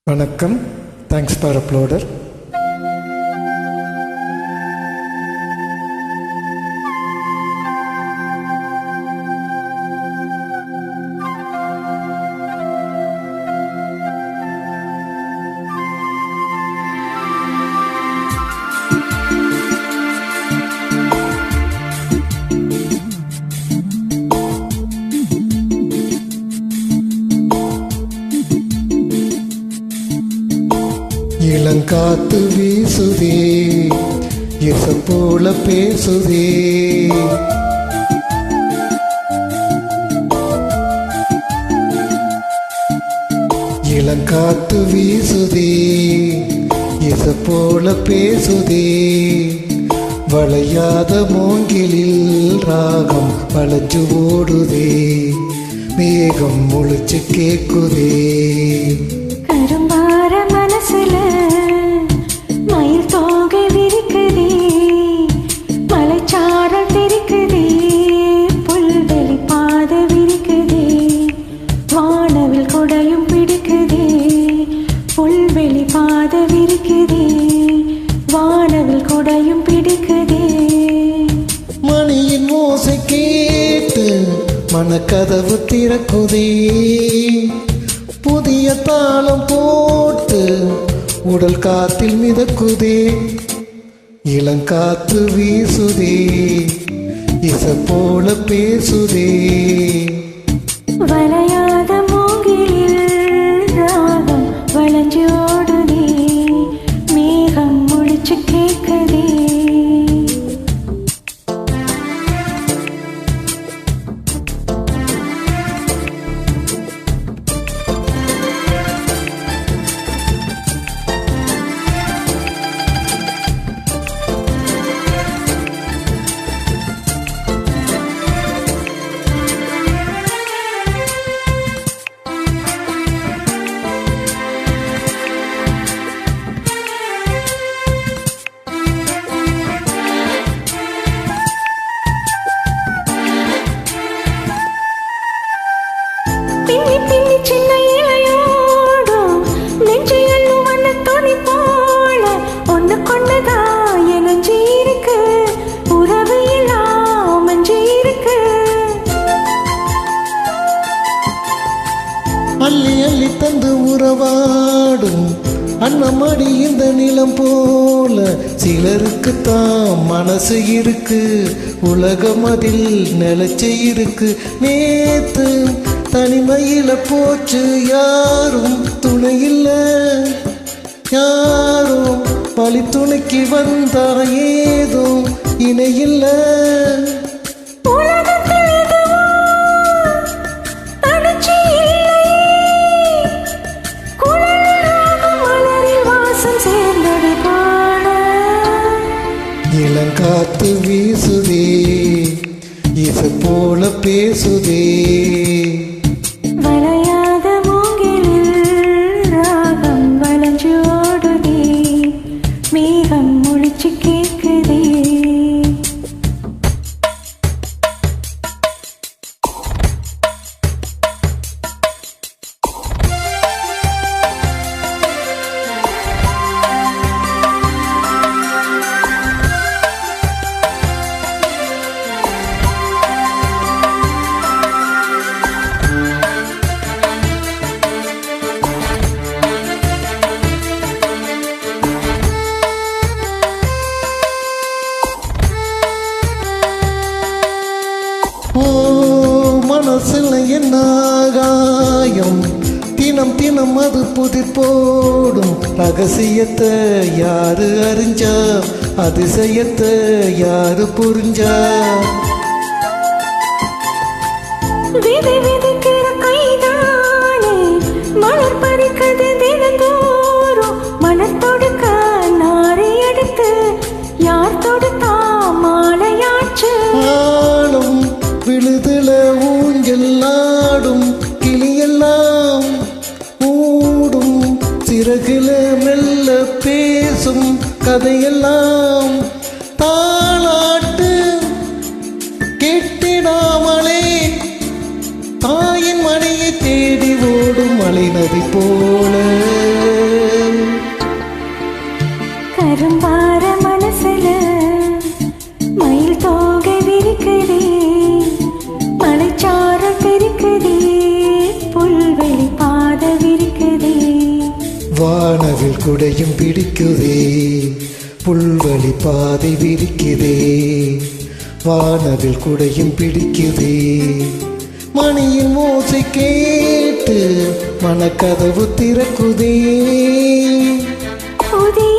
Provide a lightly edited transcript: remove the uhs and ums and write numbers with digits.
வணக்கம். Thanks for uploader. இளங்காத்து வீசுதே, இசை போல பேசுதே. இளங்காத்து வீசுதே, இசை போல பேசுதே. வளையாத மூங்கிலில் ராகம் வளைஞ்சு ஓடுதே, மேகம் முழிச்சு கேக்குதே. மயில் தோகை விரிக்குதே, மலைச்சாரல் தெரிக்குதே, புல்வெளி பாத விரிக்குதே, வானவில் கொடையும் பிடிக்குதே. புல்வெளி பாத விரிக்குதே, வானவில் கொடையும் பிடிக்குதே. மணியின் ஓசை கேட்டு மனக்கதவு திறக்குதே, புதிய தாளம் போட்டு உடல் காத்தில் மிதக்குதே. இளங்காத்து வீசுதே, இசை போல பேசுதே. வளையாத மூங்கிலில் ராகம் வளைஞ்சு ஓடுதே, மேகம் முழிச்சு கேட்குதே. பின்னி பின்னி சின்ன இலையோடும் நெஞ்சையல்லு வண்ண துணி போல ஒன்னு கொண்டதா எனஞ்சி இருக்கு, உறவு எல்லாம் மஞ்சி இருக்கு. அள்ளி அள்ளி தந்து உறவாடும் அன்னமடி இந்த நிலம் போல. சிலருக்குத்தான் மனசு இருக்கு, உலகம் அதில் நிலச்சி இருக்கு. நேத்து தனிமையில போச்சு, யாரும் துணையில்ல. யாரும் பழி துணைக்கு வந்தா ஏதோ இணையில்ல. இளங்காத்து வீசுதே, இசை போல பேசுதே. வளையாத மூங்கிலில் ராகம் வளைஞ்சு ஓடுதே, மேகம் முழிச்சு கேட்குதே. ஓ மனசுல என்ன காயம், தினம் தினம் அது புதிர் போடும். ரகசியத்தை யாரு அறிஞ்சா, அதிசயத்தை யாரு புரிஞ்சா. விதை விதைக்கிற கைதானே மலர் பறிக்குது தினந்தோறும். மலர் தொடுக்க நாரை எடுத்து யார் தொடுத்தா மாலையாச்சு. ஆளும் விழுதுல ஊஞ்சல் ஆடும் கிளியெல்லாம் ஊடும். சிறகுல மெல்ல பேசும் கதையெல்லாம் தாளாட்டு கேட்டிடாமலே தாயின் மணியை தேடி ஓடும் மலை நதி போல கரும்பார மனசுல மயில் தோகை விரிக்குதே, மலைச்சாரல் தெரிக்குதே, புல்வெளி பாத விரிக்குதே. வானவில் குடையும் பிடிக்குதே, புல்வெளி பாதை விரிக்குதே. வானவில் குடையும் பிடிக்குதே, மணியின் ஓசை கேட்டு மனக்கதவு திறக்குதே. புதிய